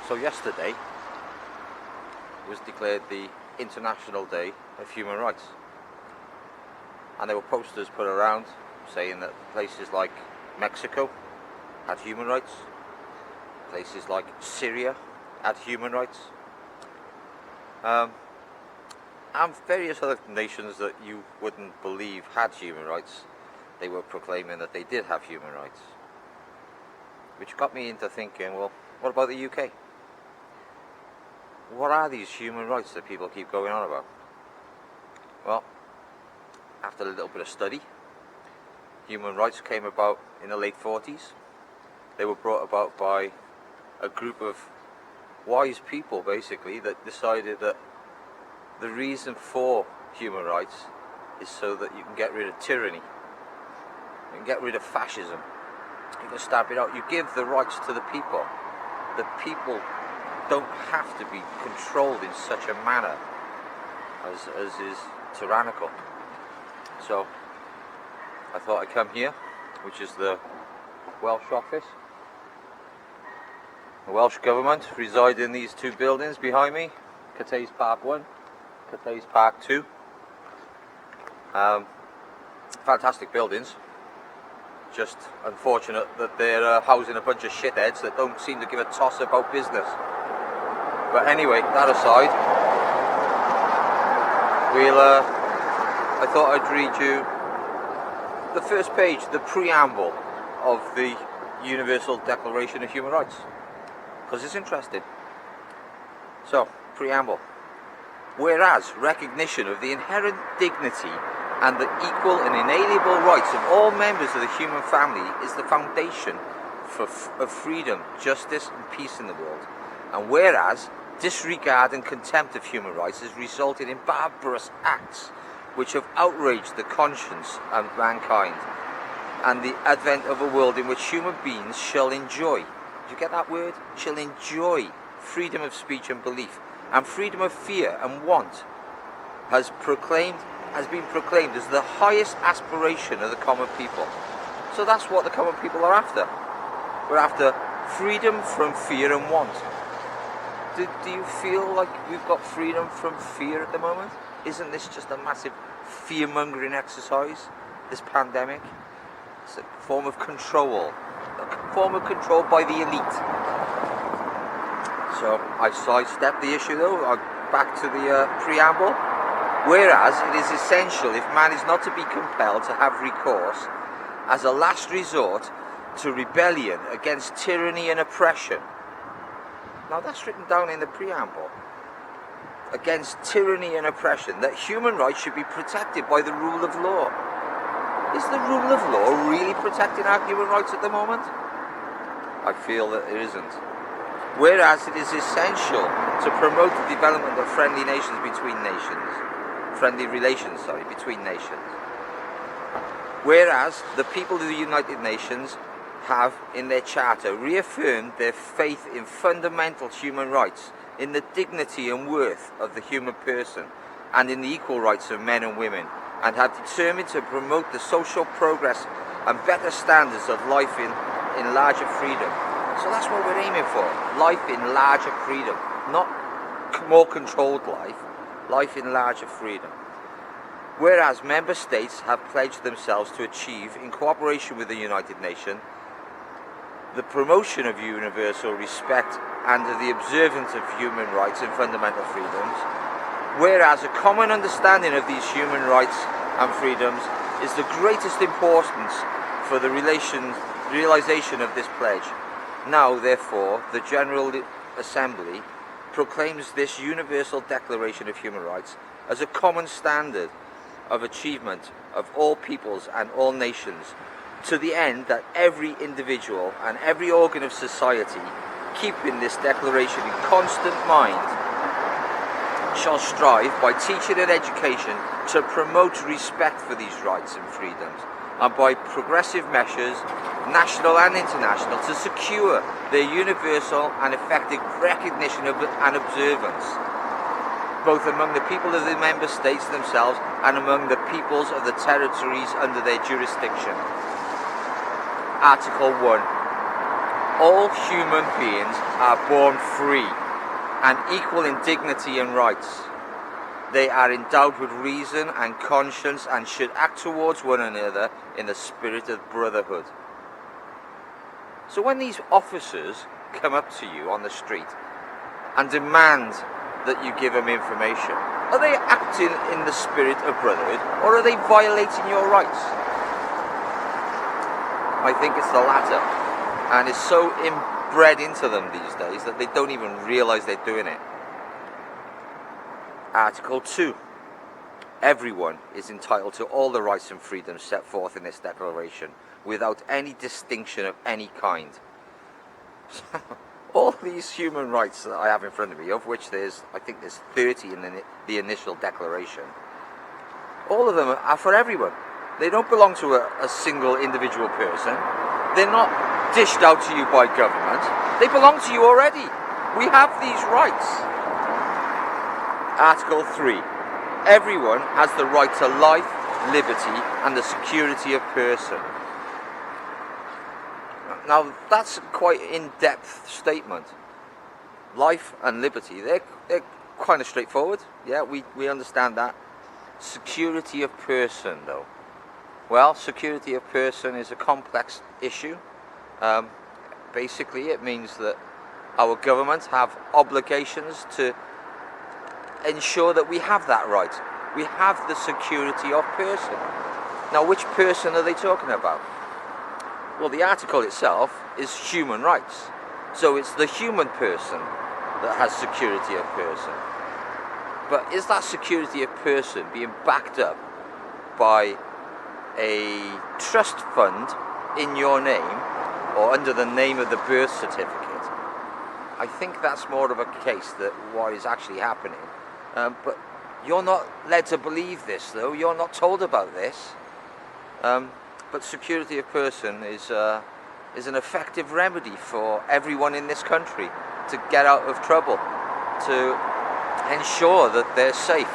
So yesterday was declared the International Day of Human Rights, and there were posters put around saying that places like Mexico had human rights, places like Syria had human rights, and various other nations that you wouldn't believe had human rights. They were proclaiming that they did have human rights, which got me into thinking, well, what about the UK? What are these human rights that people keep going on about? Well, after a little bit of study, human rights came about in the late 40s. They were brought about by a group of wise people, basically, that decided that the reason for human rights is so that you can get rid of tyranny, you can get rid of fascism, you can stamp it out, you give the rights to the people. The people don't have to be controlled in such a manner as is tyrannical. So I thought I'd come here, which is the Welsh office. The Welsh Government reside in these two buildings behind me, Cathays Park 1, Cathays Park 2. Fantastic buildings. Just unfortunate that they're housing a bunch of shitheads that don't seem to give a toss about business. But anyway, that aside, I thought I'd read you the first page, the preamble of the Universal Declaration of Human Rights, because it's interesting. So, preamble. Whereas recognition of the inherent dignity and the equal and inalienable rights of all members of the human family is the foundation of freedom, justice and peace in the world. And whereas disregard and contempt of human rights has resulted in barbarous acts which have outraged the conscience of mankind, and the advent of a world in which human beings shall enjoy, did you get that word? Shall enjoy freedom of speech and belief, and freedom of fear and want, has been proclaimed as the highest aspiration of the common people. So that's what the common people are after. We're after freedom from fear and want. Do you feel like we've got freedom from fear at the moment? Isn't this just a massive fear-mongering exercise, this pandemic? It's a form of control by the elite. So I sidestepped the issue though, back to the preamble. Whereas it is essential, if man is not to be compelled to have recourse as a last resort to rebellion against tyranny and oppression. Now that's written down in the preamble. Against tyranny and oppression, that human rights should be protected by the rule of law. Is the rule of law really protecting our human rights at the moment? I feel that it isn't. Whereas it is essential to promote the development of friendly relations between nations. Whereas the people of the United Nations have, in their charter, reaffirmed their faith in fundamental human rights, in the dignity and worth of the human person, and in the equal rights of men and women, and have determined to promote the social progress and better standards of life in larger freedom. So that's what we're aiming for, life in larger freedom, not more controlled life in larger freedom. Whereas member states have pledged themselves to achieve, in cooperation with the United Nations, the promotion of universal respect and the observance of human rights and fundamental freedoms, whereas a common understanding of these human rights and freedoms is the greatest importance for the realization of this pledge. Now, therefore, the General Assembly proclaims this Universal Declaration of Human Rights as a common standard of achievement of all peoples and all nations, to the end that every individual and every organ of society, keeping this declaration in constant mind, shall strive by teaching and education to promote respect for these rights and freedoms, and by progressive measures, national and international, to secure their universal and effective recognition and observance, both among the people of the member states themselves and among the peoples of the territories under their jurisdiction. Article 1. All human beings are born free and equal in dignity and rights. They are endowed with reason and conscience and should act towards one another in the spirit of brotherhood. So when these officers come up to you on the street and demand that you give them information, are they acting in the spirit of brotherhood, or are they violating your rights? I think it's the latter, and it's so inbred into them these days that they don't even realise they're doing it. Article 2. Everyone is entitled to all the rights and freedoms set forth in this declaration, without any distinction of any kind. All these human rights that I have in front of me, of which I think there's 30 in the initial declaration, all of them are for everyone. They don't belong to a single individual person. They're not dished out to you by government. They belong to you already. We have these rights. Article 3. Everyone has the right to life, liberty, and the security of person. Now, that's quite an in-depth statement. Life and liberty, they're kind of straightforward. Yeah, we understand that. Security of person, though. Well, security of person is a complex issue. Basically, it means that our government have obligations to ensure that we have that right. We have the security of person. Now, which person are they talking about? Well, the article itself is human rights. So it's the human person that has security of person. But is that security of person being backed up by a trust fund in your name or under the name of the birth certificate? I think that's more of a case that what is actually happening. But you're not led to believe this, though. You're not told about this. But security of person is an effective remedy for everyone in this country to get out of trouble, to ensure that they're safe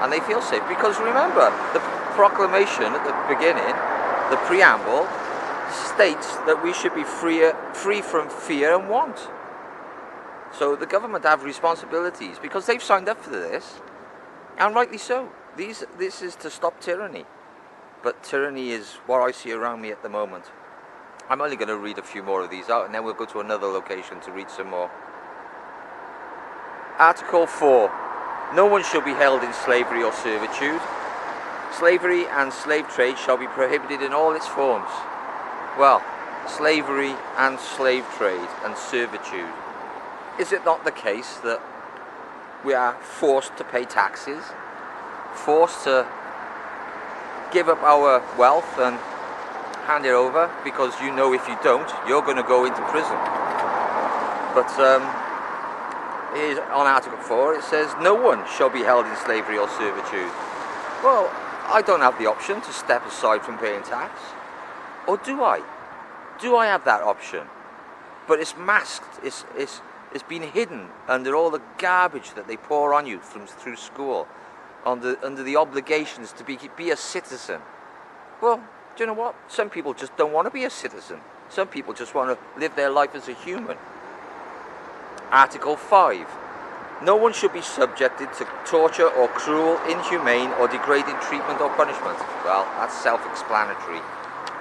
and they feel safe. Because remember, the proclamation at the beginning, the preamble, states that we should be free from fear and want. So the government have responsibilities because they've signed up for this, and rightly so. This is to stop tyranny. But tyranny is what I see around me at the moment. I'm only going to read a few more of these out, and then we'll go to another location to read some more. Article 4. No one shall be held in slavery or servitude. Slavery and slave trade shall be prohibited in all its forms. Well, slavery and slave trade and servitude. Is it not the case that we are forced to pay taxes, forced to give up our wealth and hand it over because you know if you don't, you're going to go into prison? But here's on Article 4, it says, no one shall be held in slavery or servitude. Well, I don't have the option to step aside from paying tax. Or do I? Do I have that option? But it's masked, it's been hidden under all the garbage that they pour on you through school, under the obligations to be a citizen. Well, do you know what? Some people just don't want to be a citizen. Some people just want to live their life as a human. Article 5. No one should be subjected to torture or cruel, inhumane or degrading treatment or punishment. Well, that's self-explanatory.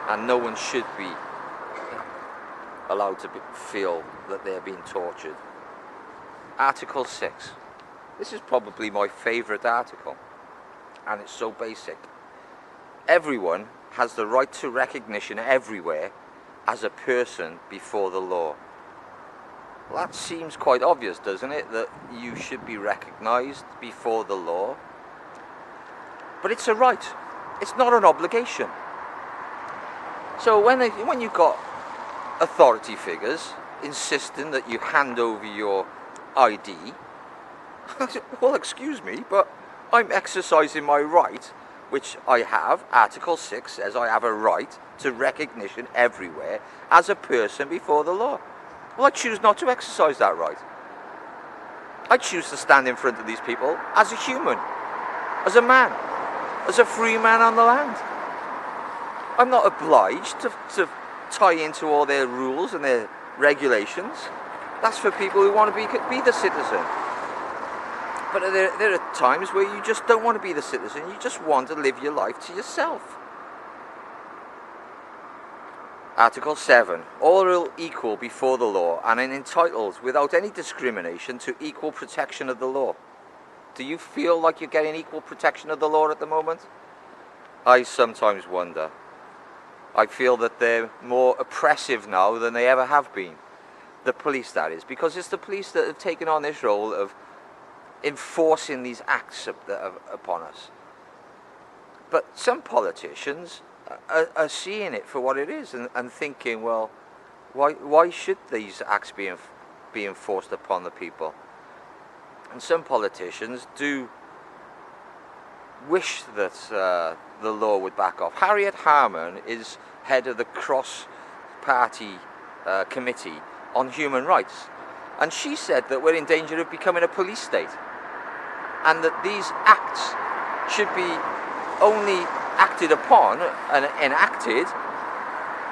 And no one should be allowed to feel that they're being tortured. Article 6. This is probably my favourite article, and it's so basic. Everyone has the right to recognition everywhere as a person before the law. Well, that seems quite obvious, doesn't it? That you should be recognised before the law. But it's a right. It's not an obligation. So when you've got authority figures insisting that you hand over your ID, well, excuse me, but I'm exercising my right, which I have. Article 6 says I have a right to recognition everywhere as a person before the law. Well, I choose not to exercise that right. I choose to stand in front of these people as a human, as a man, as a free man on the land. I'm not obliged to tie into all their rules and their regulations. That's for people who want to be the citizen. But there are times where you just don't want to be the citizen. You just want to live your life to yourself. Article 7. All are equal before the law and are entitled without any discrimination to equal protection of the law. Do you feel like you're getting equal protection of the law at the moment? I sometimes wonder. I feel that they're more oppressive now than they ever have been. The police, that is. Because it's the police that have taken on this role of enforcing these acts upon us. But some politicians are seeing it for what it is and thinking, well, why should these acts be enforced upon the people? And some politicians do wish that the law would back off. Harriet Harman is head of the cross-party committee on human rights, and she said that we're in danger of becoming a police state, and that these acts should be only acted upon and enacted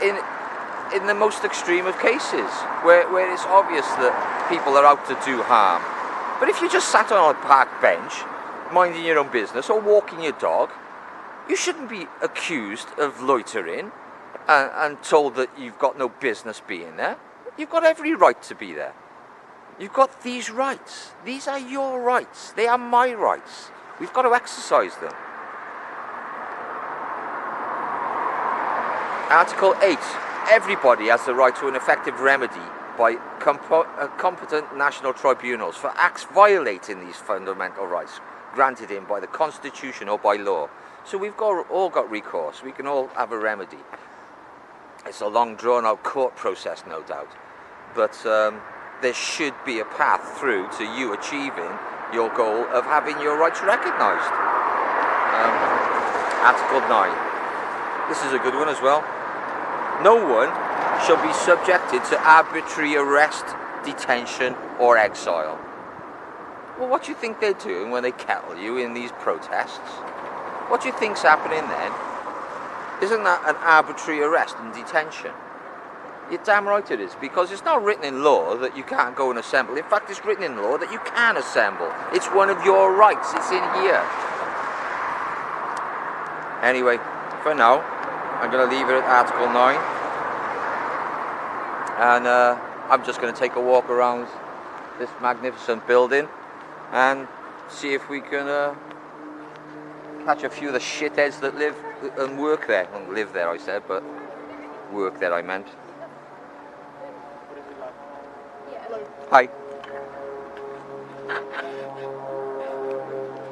in the most extreme of cases, where it's obvious that people are out to do harm. But if you just sat on a park bench, minding your own business or walking your dog, you shouldn't be accused of loitering and told that you've got no business being there. You've got every right to be there. You've got these rights. These are your rights. They are my rights. We've got to exercise them. Article 8. Everybody has the right to an effective remedy by competent national tribunals for acts violating these fundamental rights granted in by the Constitution or by law. So we've all got recourse. We can all have a remedy. It's a long drawn-out court process, no doubt. But there should be a path through to you achieving your goal of having your rights recognised. Article 9. This is a good one as well. No one shall be subjected to arbitrary arrest, detention or exile. Well, what do you think they're doing when they kettle you in these protests? What do you think's happening then? Isn't that an arbitrary arrest and detention? You're damn right it is, because it's not written in law that you can't go and assemble. In fact, it's written in law that you can assemble. It's one of your rights. It's in here. Anyway, for now, I'm going to leave it at Article 9. And I'm just going to take a walk around this magnificent building and see if we can catch a few of the shitheads that live and work there. Well, live there, I said, but work there, I meant. Hi.